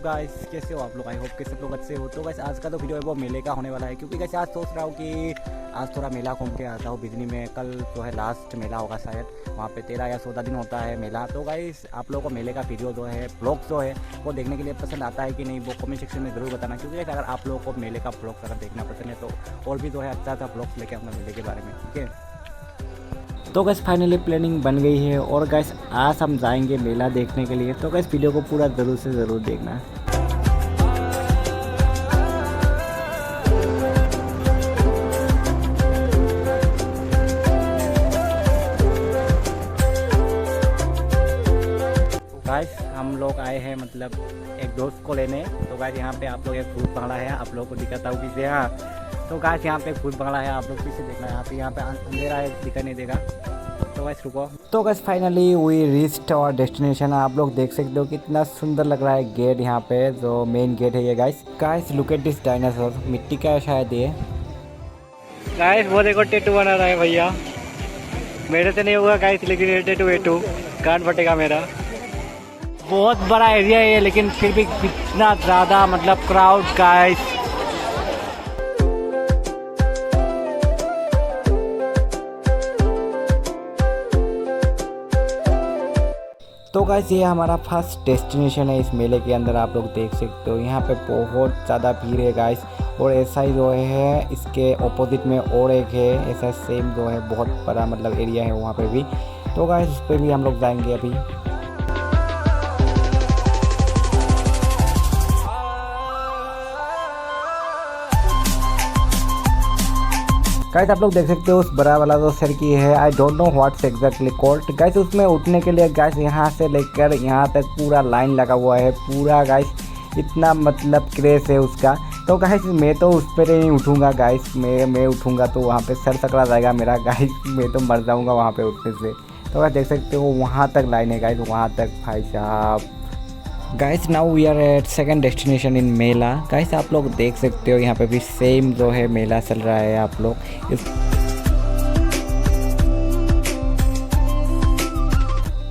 WhatsApp guys, कैसे हो आप लोग? आई होप कि सब लोग अच्छे हो। तो गाइस आज का तो वीडियो है वो मेले का होने वाला है, क्योंकि गाइस आज सोच रहा हूँ कि आज थोड़ा मेला घूम के आता हूँ बिजनी में। कल जो है लास्ट मेला होगा शायद, वहाँ पे 13 या 14 दिन होता है मेला। तो गाइस आप लोगों को मेले का वीडियो जो है, ब्लॉग जो है वो देखने के लिए पसंद आता है कि नहीं, वो कमेंट सेक्शन में ज़रूर बताना। क्योंकि अगर आप लोगों को मेले का ब्लॉग अगर देखना पसंद है तो और भी जो है अच्छा ब्लॉग्स लेके आऊँगा मेले के बारे में, ठीक है। तो गैस फाइनली प्लानिंग बन गई है और गैस आज हम जाएंगे मेला देखने के लिए। तो गैस वीडियो को पूरा ज़रूर से ज़रूर देखना। गाइस हम लोग आए हैं मतलब एक दोस्त को लेने। तो गाइस यहाँ पे आप लोग एक फूल पकड़ा है, आप लोगों को दिखाता हूँ पीछे। हाँ तो गाइस यहाँ पे फूल पकड़ा है, आप लोग पीछे देखना है। यहाँ पे अंधेरा है, दिखाई नहीं देगा। तो गाइस रुको। तो guys finally we reached our destination. आप लोग देख सकते हो कितना सुंदर लग रहा है गेट, यहाँ पे जो मेन गेट है ये। Guys look at this dinosaur, मिट्टी का है शायद ये। गाइस वो देखो टैटू बना रहा है भैया, मेरे से नहीं होगा गाइस, लेकिन ये टैटू कान फटेगा मेरा। बहुत बड़ा एरिया है लेकिन फिर भी इतना ज़्यादा मतलब क्राउड गाइस। तो गाइस ये हमारा फर्स्ट डेस्टिनेशन है इस मेले के अंदर। आप लोग देख सकते हो यहाँ पे बहुत ज़्यादा भीड़ है गाइस। और ऐसा ही जो है इसके ऑपोजिट में और एक है ऐसा सेम जो है, बहुत बड़ा मतलब एरिया है वहाँ पे भी। तो गाइस उस पर भी हम लोग जाएंगे अभी। गाइस आप लोग देख सकते हो उस बड़ा वाला जो सरकी है, I don't know what's exactly called guys. उसमें उठने के लिए गाइस यहाँ से लेकर यहाँ तक पूरा लाइन लगा हुआ है पूरा गाइस, इतना मतलब क्रेज है उसका। तो गाइस मैं तो उस पर नहीं उठूँगा गाइस, मैं उठूँगा तो वहाँ पे सर सकड़ा जाएगा मेरा गाइस, मैं तो मर जाऊँगा वहाँ पे उठने से। तो गाइस देख सकते हो वहाँ तक लाइन है गाइस, वहाँ तक भाई साहब। Guys now we are at second destination in mela. गाइस आप लोग देख सकते हो यहाँ पे भी सेम जो है मेला चल रहा है। आप लोग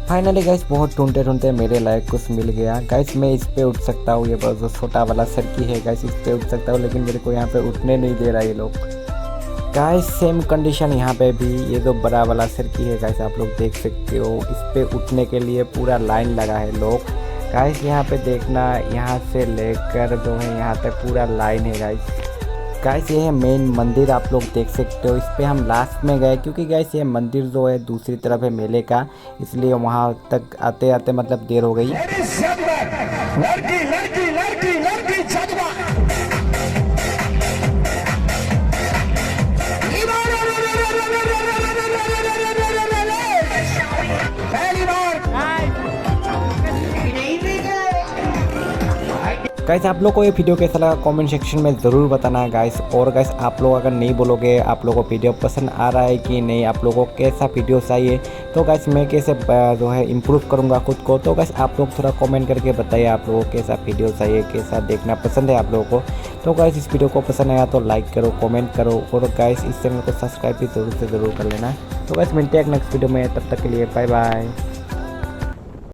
फाइनली गाइस बहुत ढूंढते ढूंढते मेरे लायक कुछ मिल गया गाइस। मैं इस पे उठ सकता हूँ, ये जो छोटा वाला सरकी है गाइस, इस पे उठ सकता हूँ, लेकिन मेरे को यहाँ पे उठने नहीं दे रहा ये लोग। गाइस सेम कंडीशन यहाँ पे भी, ये जो बड़ा वाला सरकी है गाइस आप लोग देख सकते हो, इस पे उठने के लिए पूरा लाइन लगा है लोग। गाइस यहाँ पे देखना, यहाँ से लेकर जो है यहाँ तक पूरा लाइन है गाइस। ये है मेन मंदिर, आप लोग देख सकते हो। इस पे हम लास्ट में गए क्योंकि गाइस ये मंदिर जो है दूसरी तरफ है मेले का, इसलिए वहाँ तक आते आते मतलब देर हो गई। गाइस आप लोग को ये वीडियो कैसा लगा कमेंट सेक्शन में ज़रूर बताना है गाइस। और गाइस आप लोग अगर नहीं बोलोगे आप लोगों को वीडियो पसंद आ रहा है कि नहीं, आप लोगों को कैसा वीडियो चाहिए, तो गाइस मैं कैसे जो है इम्प्रूव करूँगा खुद को। तो गाइस आप लोग थोड़ा कमेंट करके बताइए आप लोगों को कैसा वीडियो चाहिए, कैसा देखना पसंद है आप लोगों को। तो गाइस इस वीडियो को पसंद आया तो लाइक करो, कमेंट करो, और गाइस इस चैनल को सब्सक्राइब भी ज़रूर से ज़रूर कर लेना। तो गाइस मिलते हैं नेक्स्ट वीडियो में, तब तक के लिए बाय बाय।